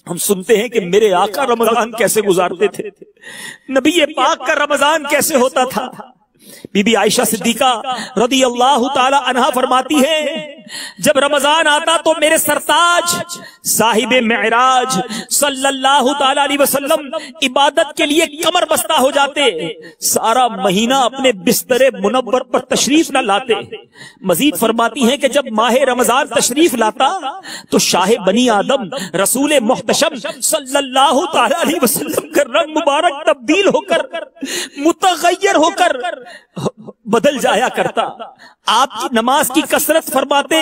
हम सुनते हैं कि मेरे आका रमजान कैसे गुजारते थे, नबी पाक का रमजान कैसे होता था। बीबी आयशा सिद्दीका रदी अल्लाह ताला अन्हा फरमाती है, जब रमजान आता तो मेरे सरताज साहिब मेराज सल्लल्लाहु ताला अलैहि वसल्लम इबादत के लिए कमर बस्ता हो जाते, सारा महीना अपने बिस्तरे मुनव्वर पर तशरीफ न लाते। मजीद फरमाती हैं कि जब माह रमजान तशरीफ लाता तो शाह बनी आदम रसूल मुहतशम सल्लल्लाहु ताला अलैहि वसल्लम का रंग मुबारक तब्दील होकर मुतगय्यर होकर बदल जाया करता। आपकी नमाज की कसरत फरमाते,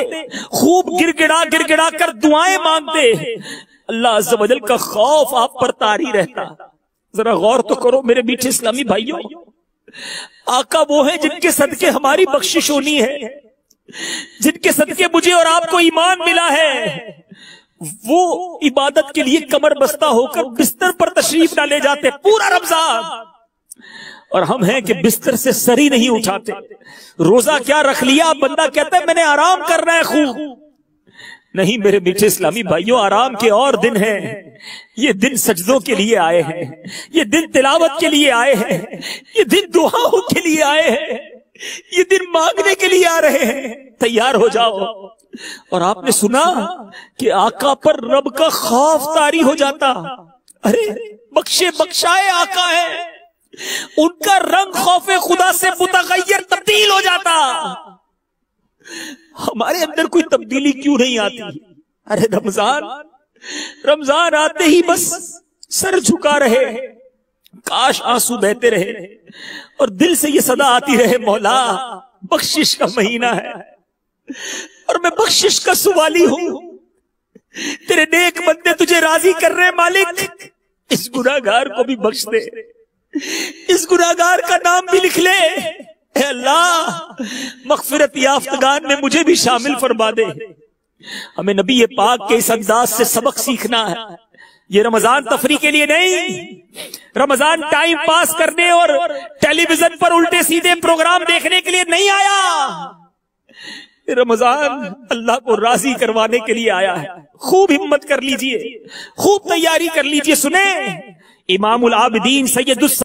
खूब गिड़गिड़ा गिड़गिड़ा कर दुआएं मांगते, अल्लाह अज़्ज़ वजल का खौफ आप पर तारी रहता। जरा गौर तो करो मेरे मीठे इस्लामी भाइयों, आका वो है जिनके सदके हमारी बख्शिश होनी है, जिनके सदके मुझे और आपको ईमान मिला है। वो इबादत के लिए कमर बस्ता होकर बिस्तर पर तशरीफ ना ले जाते पूरा रमजान, और हम हैं कि बिस्तर से सर ही नहीं उठाते। रोजा क्या रख लिया, बंदा कहता है मैंने आराम करना है खूब। नहीं मेरे मीठे इस्लामी भाइयों, आराम के और दिन हैं। ये दिन सजदों के लिए आए हैं, ये दिन तिलावत के लिए आए हैं, ये दिन दुआओं के लिए आए हैं, ये दिन मांगने के लिए आ रहे हैं। तैयार हो जाओ। और आपने सुना कि आका पर रब का खौफ तारी हो जाता। अरे बख्शे बख्शाए आका है, उनका रंग खौफे खुदा से मुतगय्यर तब्दील हो जाता। हमारे अंदर कोई तब्दीली क्यों नहीं आती? अरे रमजान आते ही बस सर झुका रहे, काश आंसू बहते रहे और दिल से ये सदा आती रहे, मौला बख्शिश का महीना है और मैं बख्शिश का सुवाली हूं। तेरे नेक बंदे तुझे राजी कर रहे मालिक, इस गुनाहगार को भी बख्श दे, इस गुनाहगार का नाम भी लिख ले। ऐ अल्लाह मग़फ़िरत याफ्तगान में मुझे भी शामिल फरमा दे। हमें नबी पाक के इस अंदाज से सबक सीखना है। ये रमजान तफरी के लिए नहीं, रमजान टाइम पास करने और टेलीविजन पर उल्टे सीधे प्रोग्राम देखने के लिए नहीं आया। रमजान अल्लाह को राजी करवाने के लिए आया है। खूब हिम्मत कर लीजिए, खूब तैयारी कर लीजिए। सुने इमामुल आबिदीन सैयदुस